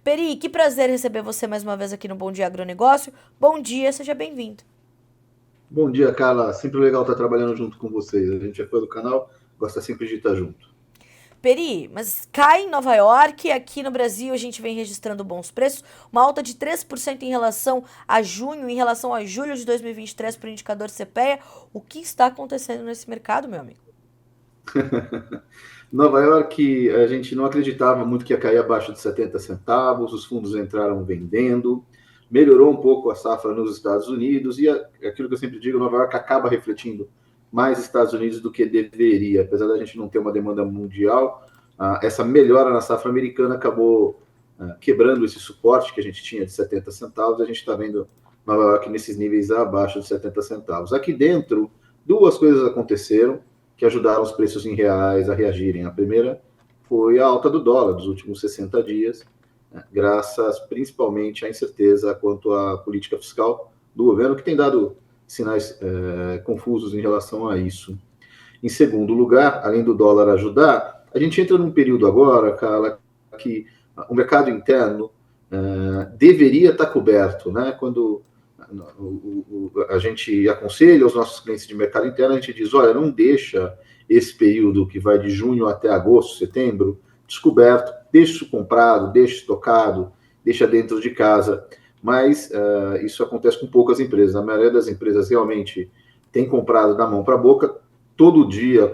Peri, que prazer receber você mais uma vez aqui no Bom Dia Agronegócio. Bom dia, seja bem-vindo. Bom dia, Carla. Sempre legal estar trabalhando junto com vocês. A gente é fã do canal, gosta sempre de estar junto. Peri, mas cai em Nova York, aqui no Brasil a gente vem registrando bons preços, uma alta de 3% em relação a junho, em relação a julho de 2023 para o indicador CPEA. O que está acontecendo nesse mercado, meu amigo? Nova York, a gente não acreditava muito que ia cair abaixo de 70 centavos, os fundos entraram vendendo, melhorou um pouco a safra nos Estados Unidos, e aquilo que eu sempre digo, Nova York acaba refletindo mais Estados Unidos do que deveria, apesar da gente não ter uma demanda mundial, essa melhora na safra americana acabou quebrando esse suporte que a gente tinha de 70 centavos, a gente está vendo Nova York nesses níveis abaixo de 70 centavos. Aqui dentro, duas coisas aconteceram que ajudaram os preços em reais a reagirem. A primeira foi a alta do dólar dos últimos 60 dias, graças principalmente à incerteza quanto à política fiscal do governo, que tem dado sinais confusos em relação a isso. Em segundo lugar, além do dólar ajudar, a gente entra num período agora, Carla, que o mercado interno deveria estar coberto, né? Quando a gente aconselha os nossos clientes de mercado interno, a gente diz, olha, não deixa esse período que vai de junho até agosto, setembro, descoberto, deixa isso comprado, deixa estocado, deixa dentro de casa, mas isso acontece com poucas empresas. A maioria das empresas realmente tem comprado da mão para a boca, todo dia,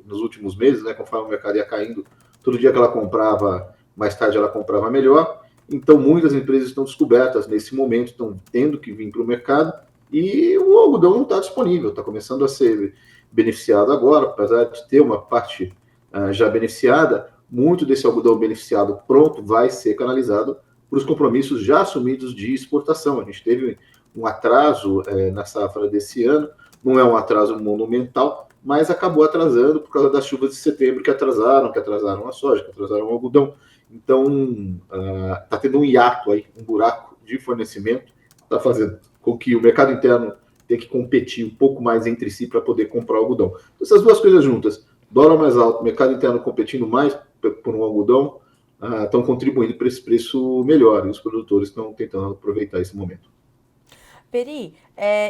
nos últimos meses, né, conforme o mercado ia caindo, todo dia que ela comprava, mais tarde ela comprava melhor. Então, muitas empresas estão descobertas nesse momento, estão tendo que vir para o mercado e o algodão não está disponível, está começando a ser beneficiado agora, apesar de ter uma parte já beneficiada, muito desse algodão beneficiado pronto vai ser canalizado para os compromissos já assumidos de exportação. A gente teve um atraso na safra desse ano, não é um atraso monumental, mas acabou atrasando por causa das chuvas de setembro que atrasaram a soja, que atrasaram o algodão. Então, está tendo um hiato aí, um buraco de fornecimento, está fazendo com que o mercado interno tenha que competir um pouco mais entre si para poder comprar algodão. Então, essas duas coisas juntas, dólar mais alto, mercado interno competindo mais por um algodão, estão contribuindo para esse preço melhor, e os produtores estão tentando aproveitar esse momento. Peri,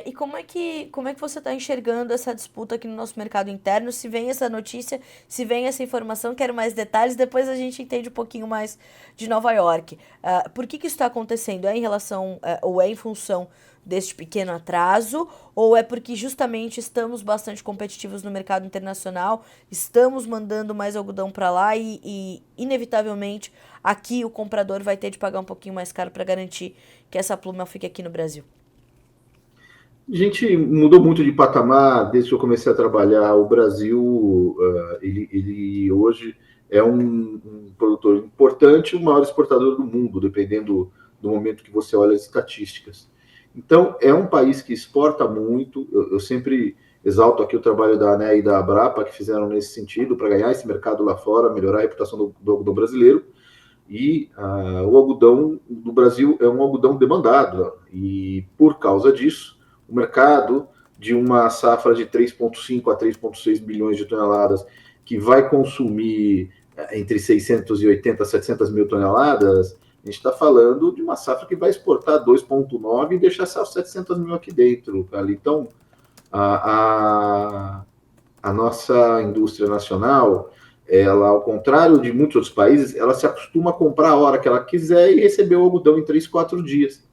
e como é que você está enxergando essa disputa aqui no nosso mercado interno? Se vem essa notícia, se vem essa informação, quero mais detalhes, depois a gente entende um pouquinho mais de Nova York. Por que isso está acontecendo? É em relação, ou é em função deste pequeno atraso, ou é porque justamente estamos bastante competitivos no mercado internacional, estamos mandando mais algodão para lá inevitavelmente, aqui o comprador vai ter de pagar um pouquinho mais caro para garantir que essa pluma fique aqui no Brasil? A gente mudou muito de patamar desde que eu comecei a trabalhar. O Brasil, ele hoje é um produtor importante, o maior exportador do mundo, dependendo do momento que você olha as estatísticas. Então, é um país que exporta muito. Eu sempre exalto aqui o trabalho da ANE e da Abrapa, que fizeram nesse sentido, para ganhar esse mercado lá fora, melhorar a reputação do algodão brasileiro. E o algodão do Brasil é um algodão demandado. E, por causa disso, o mercado de uma safra de 3,5 a 3,6 bilhões de toneladas, que vai consumir entre 680 a 700 mil toneladas, a gente está falando de uma safra que vai exportar 2,9 e deixar só 700 mil aqui dentro. Então, a, a, a nossa indústria nacional, ela, ao contrário de muitos outros países, ela se acostuma a comprar a hora que ela quiser e receber o algodão em 3, 4 dias.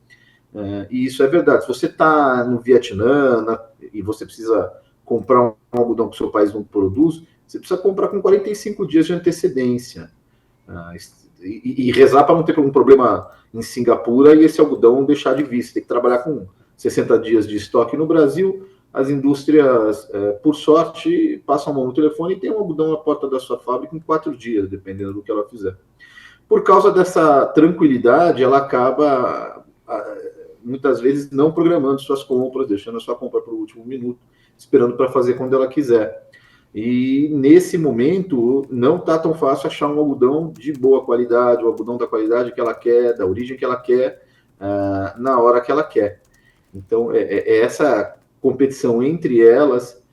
E isso é verdade. Se você está no Vietnã e você precisa comprar um algodão que o seu país não produz, você precisa comprar com 45 dias de antecedência. Uh, e rezar para não ter um problema em Singapura e esse algodão deixar de vir. Você tem que trabalhar com 60 dias de estoque no Brasil. As indústrias, por sorte, passam a mão no telefone e tem um algodão na porta da sua fábrica em 4 dias, dependendo do que ela fizer. Por causa dessa tranquilidade, ela acaba muitas vezes não programando suas compras, deixando a sua compra para o último minuto, esperando para fazer quando ela quiser. E nesse momento não está tão fácil achar um algodão de boa qualidade, o algodão da qualidade que ela quer, da origem que ela quer, na hora que ela quer. Então é essa competição entre elas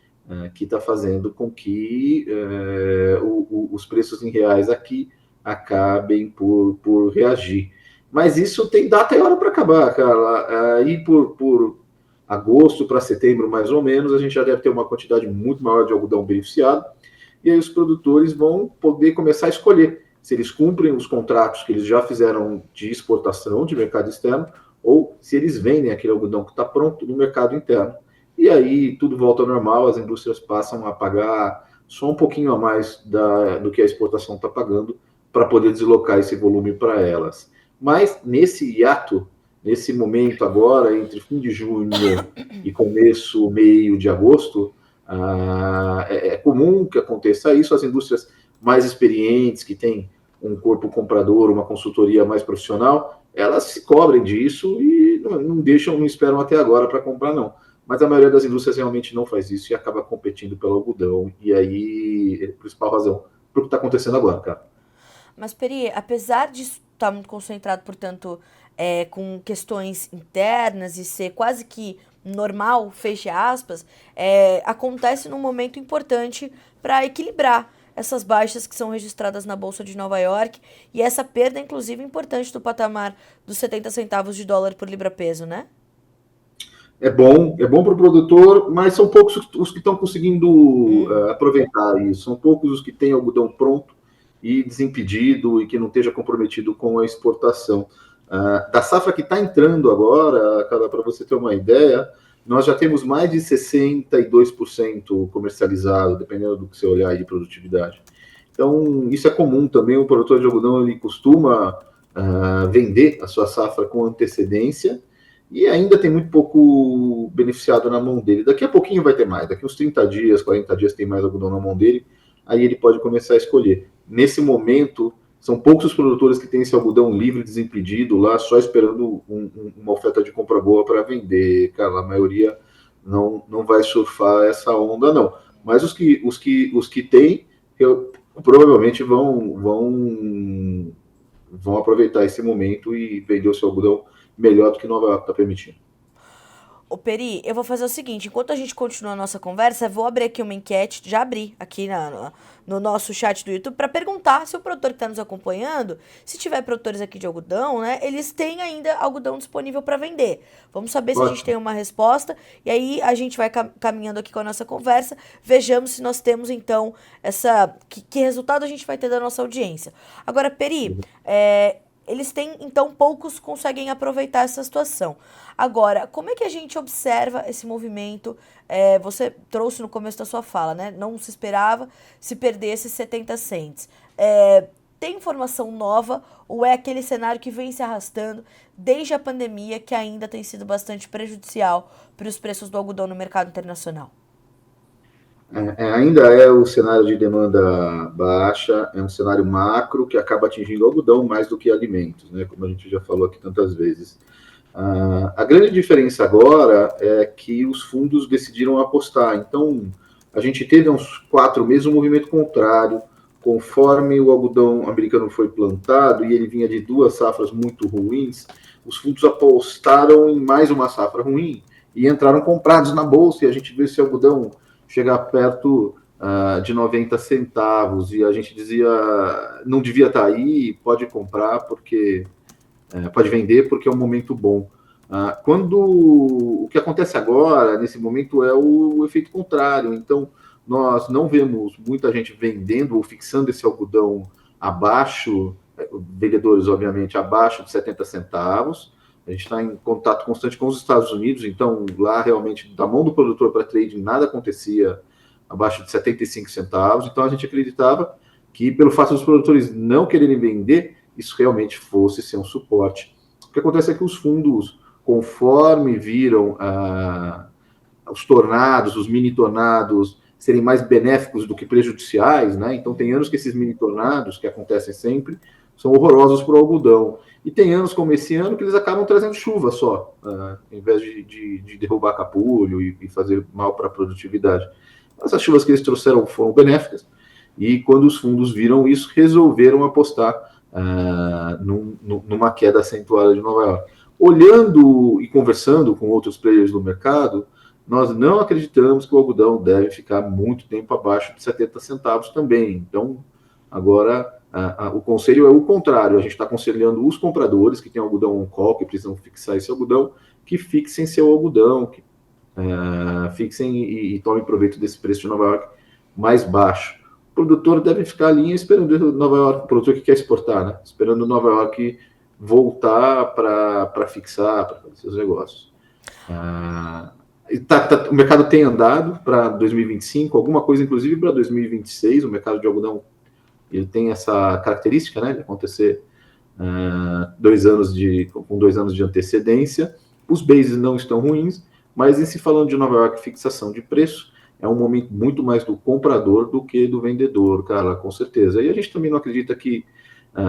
que está fazendo com que os preços em reais aqui acabem por reagir. Mas isso tem data e hora para acabar, cara. Aí por agosto para setembro, mais ou menos, a gente já deve ter uma quantidade muito maior de algodão beneficiado, e aí os produtores vão poder começar a escolher se eles cumprem os contratos que eles já fizeram de exportação, de mercado externo, ou se eles vendem aquele algodão que está pronto no mercado interno. E aí tudo volta ao normal, as indústrias passam a pagar só um pouquinho a mais do que a exportação está pagando para poder deslocar esse volume para elas. Mas nesse hiato, nesse momento agora, entre fim de junho e começo, meio de agosto, é comum que aconteça isso. As indústrias mais experientes, que têm um corpo comprador, uma consultoria mais profissional, elas se cobrem disso e não deixam, não esperam até agora para comprar, não. Mas a maioria das indústrias realmente não faz isso e acaba competindo pelo algodão. E aí, é a principal razão para o que está acontecendo agora, cara. Mas, Peri, apesar de estar muito concentrado, portanto, com questões internas e ser quase que normal, feche aspas, acontece num momento importante para equilibrar essas baixas que são registradas na Bolsa de Nova York e essa perda, inclusive, importante do patamar dos 70 centavos de dólar por libra-peso, né? É bom para o produtor, mas são poucos os que estão conseguindo aproveitar isso. São poucos os que têm algodão pronto e desimpedido e que não esteja comprometido com a exportação. Da safra que está entrando agora, cara, para você ter uma ideia, nós já temos mais de 62% comercializado, dependendo do que você olhar aí de produtividade. Então, isso é comum também. O produtor de algodão ele costuma vender a sua safra com antecedência e ainda tem muito pouco beneficiado na mão dele. Daqui a pouquinho vai ter mais, daqui uns 30 dias, 40 dias tem mais algodão na mão dele, aí ele pode começar a escolher. Nesse momento, são poucos os produtores que têm esse algodão livre, desimpedido, lá só esperando uma oferta de compra boa para vender. Cara, a maioria não vai surfar essa onda, não. Mas os que têm, provavelmente vão aproveitar esse momento e vender o seu algodão melhor do que Nova York está permitindo. Ô, Peri, eu vou fazer o seguinte, enquanto a gente continua a nossa conversa, eu vou abrir aqui uma enquete, já abri aqui no nosso chat do YouTube, para perguntar se o produtor que está nos acompanhando, se tiver produtores aqui de algodão, né, eles têm ainda algodão disponível para vender. Vamos saber se a gente Ótimo. tem uma resposta, e aí a gente vai caminhando aqui com a nossa conversa, vejamos se nós temos, então, que resultado a gente vai ter da nossa audiência. Agora, Peri, eles têm, então, poucos conseguem aproveitar essa situação. Agora, como é que a gente observa esse movimento? Você trouxe no começo da sua fala, né? Não se esperava se perdesse 70 cents. Tem informação nova ou é aquele cenário que vem se arrastando desde a pandemia que ainda tem sido bastante prejudicial para os preços do algodão no mercado internacional? Ainda é o cenário de demanda baixa, é um cenário macro que acaba atingindo o algodão mais do que alimentos, né? Como a gente já falou aqui tantas vezes. A grande diferença agora é que os fundos decidiram apostar. Então, a gente teve há uns 4 meses um movimento contrário, conforme o algodão americano foi plantado e ele vinha de 2 safras muito ruins, os fundos apostaram em mais uma safra ruim e entraram comprados na bolsa, e a gente vê esse algodão chegar perto de 90 centavos, e a gente dizia, não devia estar aí, pode comprar, porque pode vender, porque é um momento bom. Quando o que acontece agora, nesse momento, é o efeito contrário. Então, nós não vemos muita gente vendendo ou fixando esse algodão abaixo, vendedores, obviamente, abaixo de 70 centavos. A gente está em contato constante com os Estados Unidos, então lá realmente, da mão do produtor para trading, nada acontecia abaixo de 75 centavos. Então a gente acreditava que, pelo fato dos produtores não quererem vender, isso realmente fosse ser um suporte. O que acontece é que os fundos, conforme viram os tornados, os mini tornados, serem mais benéficos do que prejudiciais, né? Então tem anos que esses mini tornados, que acontecem sempre, são horrorosos para o algodão. E tem anos como esse ano que eles acabam trazendo chuva só, em vez de derrubar capulho e fazer mal para a produtividade. Essas chuvas que eles trouxeram foram benéficas, e quando os fundos viram isso, resolveram apostar numa queda acentuada de Nova York. Olhando e conversando com outros players do mercado, nós não acreditamos que o algodão deve ficar muito tempo abaixo de 70 centavos também. Então, agora O conselho é o contrário, a gente está aconselhando os compradores que têm algodão on-call, que precisam fixar esse algodão, que fixem seu algodão, que fixem e tomem proveito desse preço de Nova York mais baixo. O produtor deve ficar ali esperando Nova York, o produtor que quer exportar, né? Esperando Nova York voltar para fixar, para fazer seus negócios. O mercado tem andado para 2025, alguma coisa inclusive para 2026, o mercado de algodão ele tem essa característica, né, de acontecer com 2 anos de antecedência. Os bases não estão ruins, mas em se falando de Nova York, fixação de preço, é um momento muito mais do comprador do que do vendedor, cara, com certeza. E a gente também não acredita que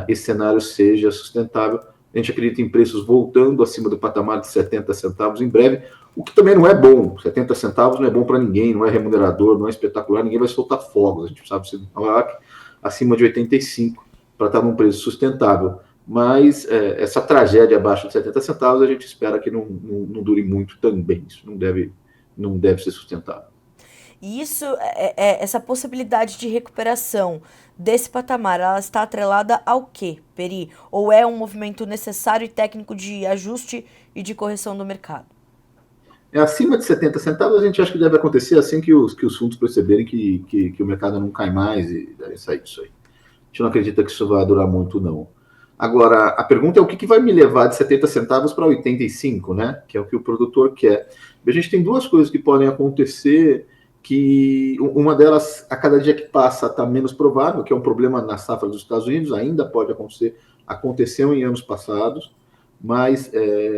esse cenário seja sustentável. A gente acredita em preços voltando acima do patamar de 70 centavos em breve, o que também não é bom. 70 centavos não é bom para ninguém, não é remunerador, não é espetacular, ninguém vai soltar fogos. A gente sabe se Nova York acima de 85 para estar num preço sustentável. Mas essa tragédia abaixo de 70 centavos a gente espera que não dure muito também. Isso não deve ser sustentável. E isso, essa possibilidade de recuperação desse patamar, ela está atrelada ao quê, Peri? Ou é um movimento necessário e técnico de ajuste e de correção do mercado? Acima de 70 centavos a gente acha que deve acontecer assim que os fundos perceberem que o mercado não cai mais e deve sair disso aí. A gente não acredita que isso vai durar muito, não. Agora, a pergunta é o que vai me levar de 70 centavos para 85, né? Que é o que o produtor quer. A gente tem duas coisas que podem acontecer, que uma delas, a cada dia que passa, está menos provável, que é um problema na safra dos Estados Unidos, ainda pode acontecer, aconteceu em anos passados, mas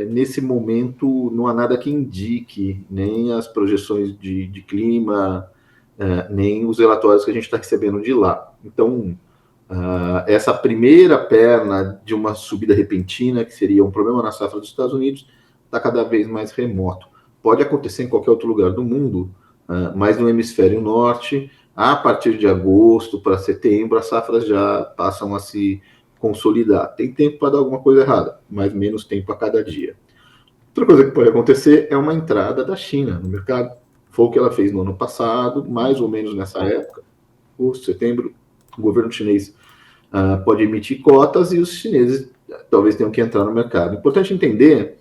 nesse momento não há nada que indique, nem as projeções de clima, nem os relatórios que a gente está recebendo de lá. Então, essa primeira perna de uma subida repentina, que seria um problema na safra dos Estados Unidos, está cada vez mais remoto. Pode acontecer em qualquer outro lugar do mundo, mas no hemisfério norte, a partir de agosto para setembro, as safras já passam a se consolidar. Tem tempo para dar alguma coisa errada, mas menos tempo a cada dia. Outra coisa que pode acontecer é uma entrada da China no mercado. Foi o que ela fez no ano passado, mais ou menos nessa época, agosto, setembro, o governo chinês pode emitir cotas e os chineses talvez tenham que entrar no mercado. Importante entender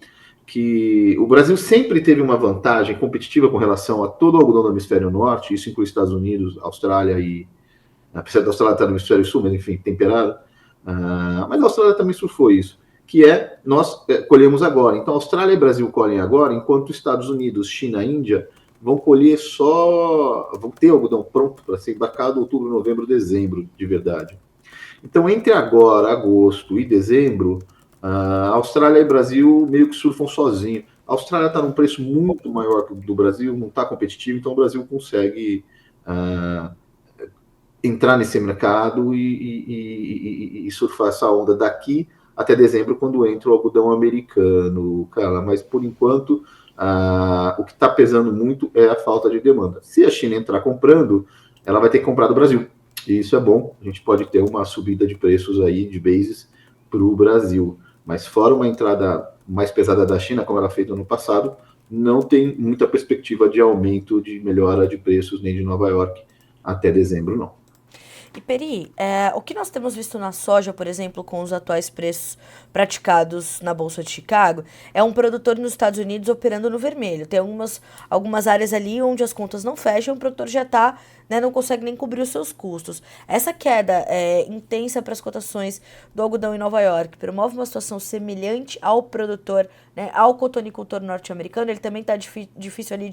que o Brasil sempre teve uma vantagem competitiva com relação a todo o algodão do hemisfério norte, isso inclui Estados Unidos, Austrália e... apesar da Austrália estar no hemisfério sul, mas enfim, temperado. Mas a Austrália também surfou isso, que nós colhemos agora. Então, Austrália e Brasil colhem agora, enquanto Estados Unidos, China e Índia vão colher vão ter algodão pronto para ser embarcado em outubro, novembro, dezembro, de verdade. Então, entre agora, agosto e dezembro, a Austrália e o Brasil meio que surfam sozinho. A Austrália está num preço muito maior que o do Brasil, não está competitivo, então o Brasil consegue entrar nesse mercado e surfar essa onda daqui até dezembro, quando entra o algodão americano, cara. Mas, por enquanto, o que está pesando muito é a falta de demanda. Se a China entrar comprando, ela vai ter que comprar do Brasil. E isso é bom, a gente pode ter uma subida de preços aí, de bases, para o Brasil. Mas fora uma entrada mais pesada da China, como ela fez no ano passado, não tem muita perspectiva de aumento, de melhora de preços, nem de Nova York até dezembro, não. E Peri, o que nós temos visto na soja, por exemplo, com os atuais preços praticados na Bolsa de Chicago, é um produtor nos Estados Unidos operando no vermelho. Tem algumas áreas ali onde as contas não fecham, o produtor já está, né, não consegue nem cobrir os seus custos. Essa queda intensa para as cotações do algodão em Nova York promove uma situação semelhante ao produtor, né, ao cotonicultor norte-americano. Ele também está difícil ali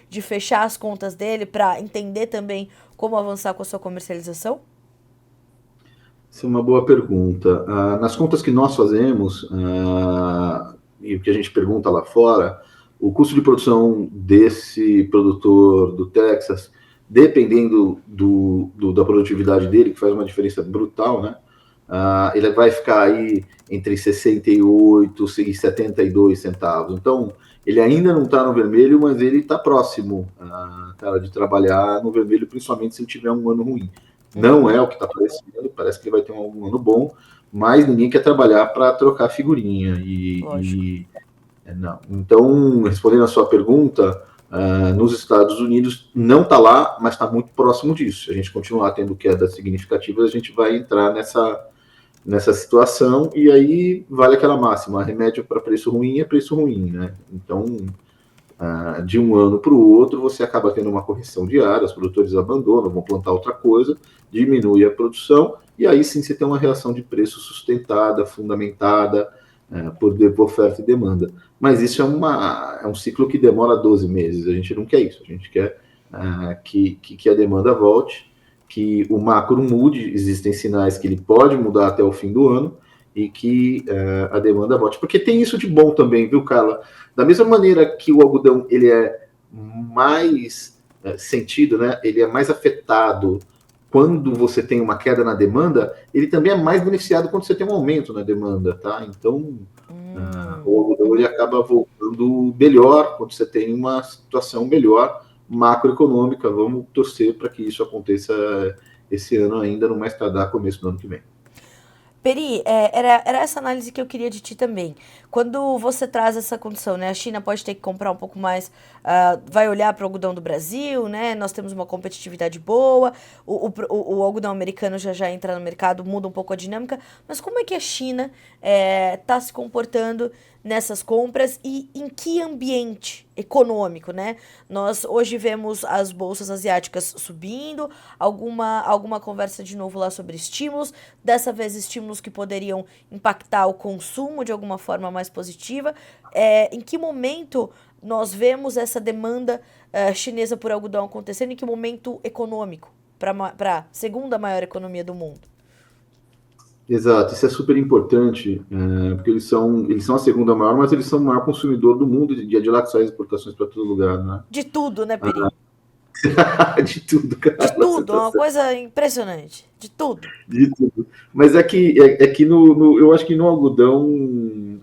de fechar as contas dele para entender também como avançar com a sua comercialização? Essa é uma boa pergunta. Nas contas que nós fazemos, e o que a gente pergunta lá fora, o custo de produção desse produtor do Texas, dependendo da produtividade dele, que faz uma diferença brutal, né? Ele vai ficar aí entre 68 e 72 centavos. Então, ele ainda não está no vermelho, mas ele está próximo, cara, de trabalhar no vermelho, principalmente se ele tiver um ano ruim. Não é o que está parecendo, parece que ele vai ter um ano bom, mas ninguém quer trabalhar para trocar figurinha. Não. Então, respondendo a sua pergunta, Nos Estados Unidos não está lá, mas está muito próximo disso. Se a gente continuar tendo quedas significativas, a gente vai entrar nessa situação, e aí vale aquela máxima: remédio para preço ruim é preço ruim, né? Então, de um ano para o outro, você acaba tendo uma correção diária, os produtores abandonam, vão plantar outra coisa, diminui a produção, e aí sim você tem uma reação de preço sustentada, fundamentada, por oferta e demanda. Mas isso é um ciclo que demora 12 meses, a gente não quer isso, a gente quer que a demanda volte, que o macro mude, existem sinais que ele pode mudar até o fim do ano, e que a demanda volte. Porque tem isso de bom também, viu, Carla? Da mesma maneira que o algodão ele é mais sentido, né? Ele é mais afetado quando você tem uma queda na demanda, ele também é mais beneficiado quando você tem um aumento na demanda, tá? Então, o algodão ele acaba voltando melhor quando você tem uma situação melhor macroeconômica. Vamos torcer para que isso aconteça esse ano ainda, no mais tardar começo do ano que vem. Peri, era essa análise que eu queria de ti também. Quando você traz essa condição, né? A China pode ter que comprar um pouco mais, vai olhar para o algodão do Brasil, né? Nós temos uma competitividade boa, o algodão americano já entra no mercado, muda um pouco a dinâmica, mas como é que a China está se comportando nessas compras e em que ambiente econômico, né? Nós hoje vemos as bolsas asiáticas subindo, alguma conversa de novo lá sobre estímulos, dessa vez estímulos que poderiam impactar o consumo de alguma forma mais positiva. Em que momento nós vemos essa demanda chinesa por algodão acontecendo? Em que momento econômico para a segunda maior economia do mundo? Exato, isso é super importante, porque eles são a segunda maior, mas eles são o maior consumidor do mundo de lá que sai exportações para todo lugar, né? De tudo, né, Peri? De tudo, cara. De tudo, é uma coisa impressionante. De tudo. De tudo. Mas que eu acho que no algodão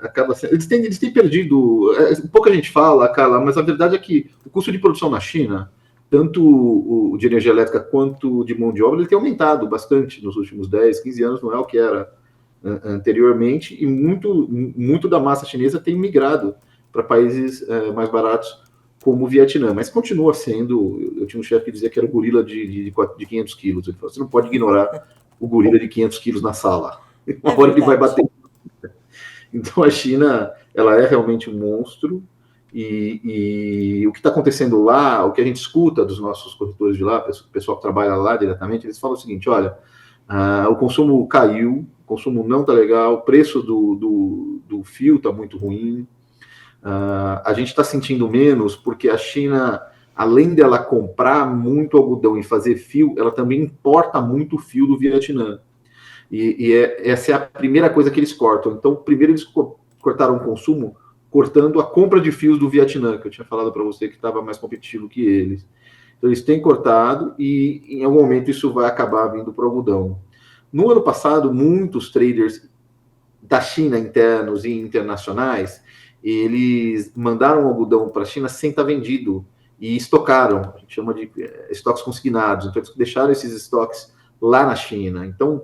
acaba sendo. Eles têm perdido. Pouca gente fala, Carla, mas a verdade é que o custo de produção na China, tanto o de energia elétrica quanto de mão de obra, ele tem aumentado bastante nos últimos 10, 15 anos, não é o que era anteriormente, e muito da massa chinesa tem migrado para países mais baratos, como o Vietnã, mas continua sendo. Eu tinha um chefe que dizia que era o gorila de 500 quilos. Ele falou: você não pode ignorar o gorila de 500 quilos na sala. Uma hora ele vai bater. Então a China, ela é realmente um monstro, e o que está acontecendo lá, o que a gente escuta dos nossos corretores de lá, o pessoal que trabalha lá diretamente, eles falam o seguinte: olha, o consumo caiu, o consumo não está legal, o preço do fio está muito ruim. A gente está sentindo menos porque a China, além dela comprar muito algodão e fazer fio, ela também importa muito fio do Vietnã. Essa é a primeira coisa que eles cortam. Então, primeiro eles cortaram o consumo, cortando a compra de fios do Vietnã, que eu tinha falado para você que estava mais competitivo que eles. Então, eles têm cortado, e em algum momento isso vai acabar vindo para o algodão. No ano passado, muitos traders da China, internos e internacionais, eles mandaram o algodão para a China sem estar vendido e estocaram. A gente chama de estoques consignados. Então, eles deixaram esses estoques lá na China. Então,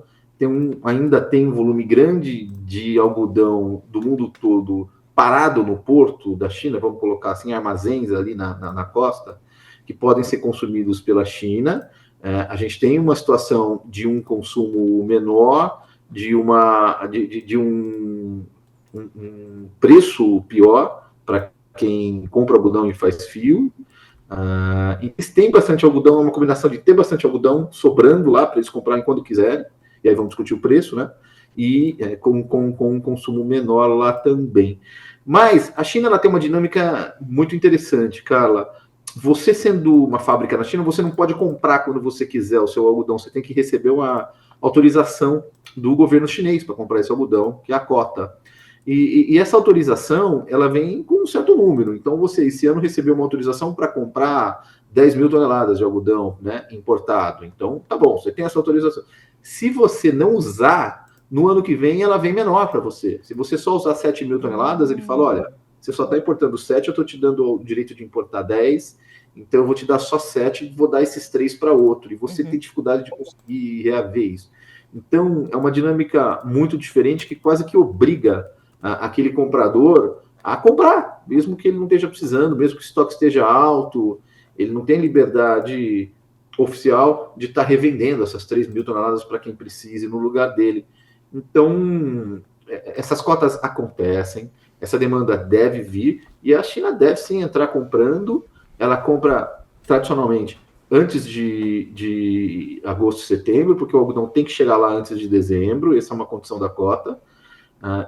ainda tem um volume grande de algodão do mundo todo parado no porto da China, vamos colocar assim, armazéns ali na costa, que podem ser consumidos pela China. A gente tem uma situação de um consumo menor, de um preço pior para quem compra algodão e faz fio. Eles têm bastante algodão, é uma combinação de ter bastante algodão sobrando lá para eles comprarem quando quiserem, e aí vamos discutir o preço, né? E com um consumo menor lá também. Mas a China, ela tem uma dinâmica muito interessante, Carla. Você sendo uma fábrica na China, você não pode comprar quando você quiser o seu algodão, você tem que receber uma autorização do governo chinês para comprar esse algodão, que é a cota. E essa autorização, ela vem com um certo número. Então, você, esse ano, recebeu uma autorização para comprar 10 mil toneladas de algodão, né, importado. Então, tá bom, você tem essa autorização. Se você não usar, no ano que vem, ela vem menor para você. Se você só usar 7 mil toneladas, ele fala: olha, você só está importando 7, eu estou te dando o direito de importar 10, então eu vou te dar só 7 e vou dar esses 3 para outro. E você tem dificuldade de conseguir reaver isso. Então, é uma dinâmica muito diferente que quase que obriga aquele comprador a comprar. mesmo que ele não esteja precisando, mesmo que o estoque esteja alto, ele não tem liberdade oficial de estar revendendo essas 3 mil toneladas para quem precise no lugar dele. Então, essas cotas acontecem, essa demanda deve vir, e a China deve sim entrar comprando. Ela compra tradicionalmente antes de agosto, setembro, porque o algodão tem que chegar lá antes de dezembro, essa é uma condição da cota.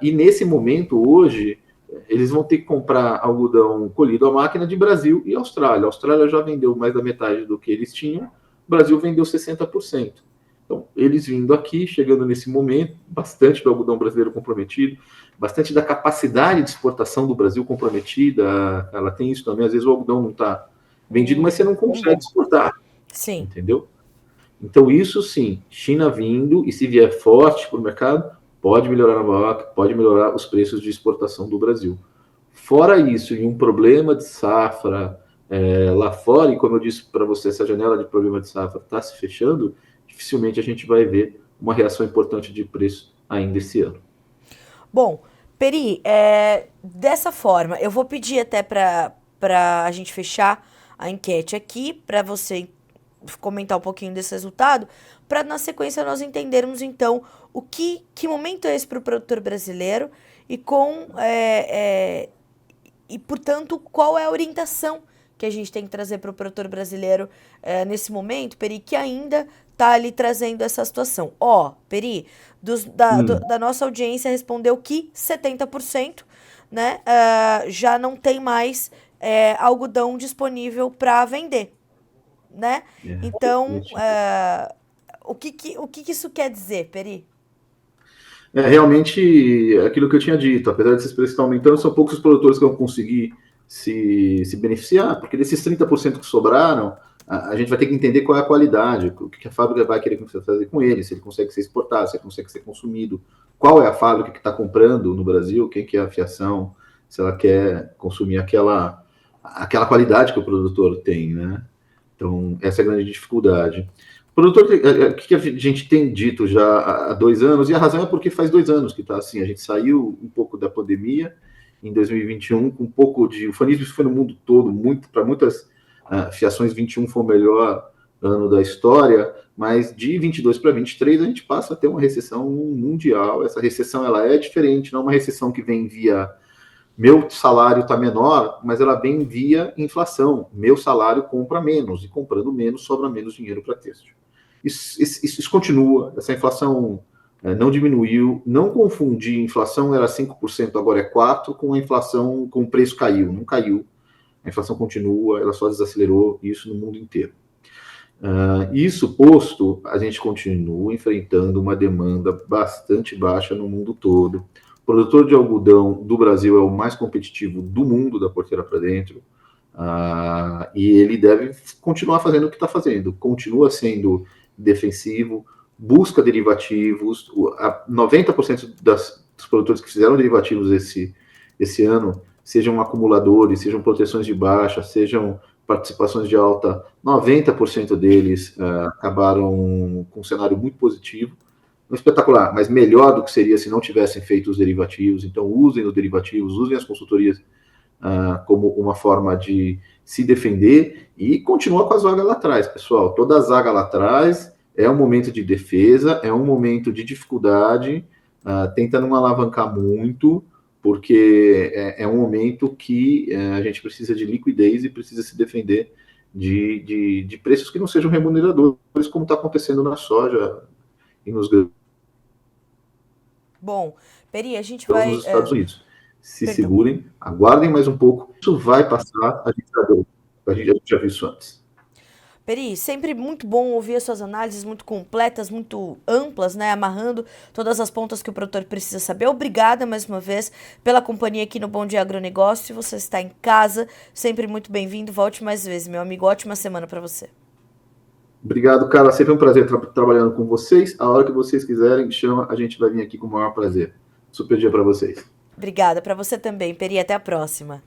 E nesse momento, hoje, eles vão ter que comprar algodão colhido à máquina de Brasil e Austrália. A Austrália já vendeu mais da metade do que eles tinham, o Brasil vendeu 60%. Então, eles vindo aqui, chegando nesse momento, bastante do algodão brasileiro comprometido, bastante da capacidade de exportação do Brasil comprometida. Ela tem isso também, às vezes o algodão não está vendido, mas você não consegue exportar. Sim. Entendeu? Então, isso sim, China vindo, e se vier forte para o mercado, pode melhorar a vaca, pode melhorar os preços de exportação do Brasil. Fora isso, e um problema de safra lá fora, e como eu disse para você, essa janela de problema de safra está se fechando, dificilmente a gente vai ver uma reação importante de preço ainda esse ano. Bom, Peri, dessa forma, eu vou pedir até para a gente fechar a enquete aqui, para você comentar um pouquinho desse resultado, para na sequência nós entendermos então que momento é esse para o produtor brasileiro e e portanto qual é a orientação que a gente tem que trazer para o produtor brasileiro nesse momento, Peri, que ainda está ali trazendo essa situação. Peri, da nossa audiência respondeu que 70%, né, já não tem mais algodão disponível para vender, né? Então, o que isso quer dizer, Peri? Realmente, aquilo que eu tinha dito, apesar desses preços estar aumentando, são poucos os produtores que vão conseguir se beneficiar, porque desses 30% que sobraram, a gente vai ter que entender qual é a qualidade, o que a fábrica vai querer fazer com ele, se ele consegue ser exportado, se ele consegue ser consumido, qual é a fábrica que está comprando no Brasil, quem que é a fiação, se ela quer consumir aquela qualidade que o produtor tem, né? Então, essa é a grande dificuldade. O produtor, o que a gente tem dito já há 2 anos, e a razão é porque faz 2 anos que está assim, a gente saiu um pouco da pandemia, em 2021, com um pouco de ufanismo, isso foi no mundo todo, para muitas fiações, 21 foi o melhor ano da história, mas de 22 para 23 a gente passa a ter uma recessão mundial. Essa recessão ela é diferente, não é uma recessão que vem via meu salário está menor, mas ela vem via inflação. Meu salário compra menos, e comprando menos sobra menos dinheiro para têxtil. Isso continua, essa inflação não diminuiu. Não confundir, inflação era 5%, agora é 4%, com a inflação, com o preço caiu. Não caiu. A inflação continua, ela só desacelerou, isso no mundo inteiro. Isso posto, a gente continua enfrentando uma demanda bastante baixa no mundo todo. O produtor de algodão do Brasil é o mais competitivo do mundo, da porteira para dentro, e ele deve continuar fazendo o que está fazendo, continua sendo defensivo, busca derivativos. 90% dos produtores que fizeram derivativos esse ano, sejam acumuladores, sejam proteções de baixa, sejam participações de alta, 90% deles acabaram com um cenário muito positivo, não espetacular, mas melhor do que seria se não tivessem feito os derivativos. Então, usem os derivativos, usem as consultorias como uma forma de se defender, e continua com a zaga lá atrás, pessoal. Toda a zaga lá atrás é um momento de defesa, é um momento de dificuldade, tenta não alavancar muito, porque é um momento que a gente precisa de liquidez e precisa se defender de preços que não sejam remuneradores, como está acontecendo na soja e nos grãos. Bom, Peri, a gente vai... nos Estados Unidos. Se segurem, aguardem mais um pouco, isso vai passar, a gente já viu isso antes. Peri, sempre muito bom ouvir as suas análises muito completas, muito amplas, né? Amarrando todas as pontas que o produtor precisa saber. Obrigada mais uma vez pela companhia aqui no Bom Dia Agronegócio. Se você está em casa, sempre muito bem-vindo. Volte mais vezes, meu amigo. Ótima semana para você. Obrigado, cara. Sempre um prazer trabalhando com vocês. A hora que vocês quiserem, chama, a gente vai vir aqui com o maior prazer. Super dia para vocês. Obrigada. Para você também, Peri. Até a próxima.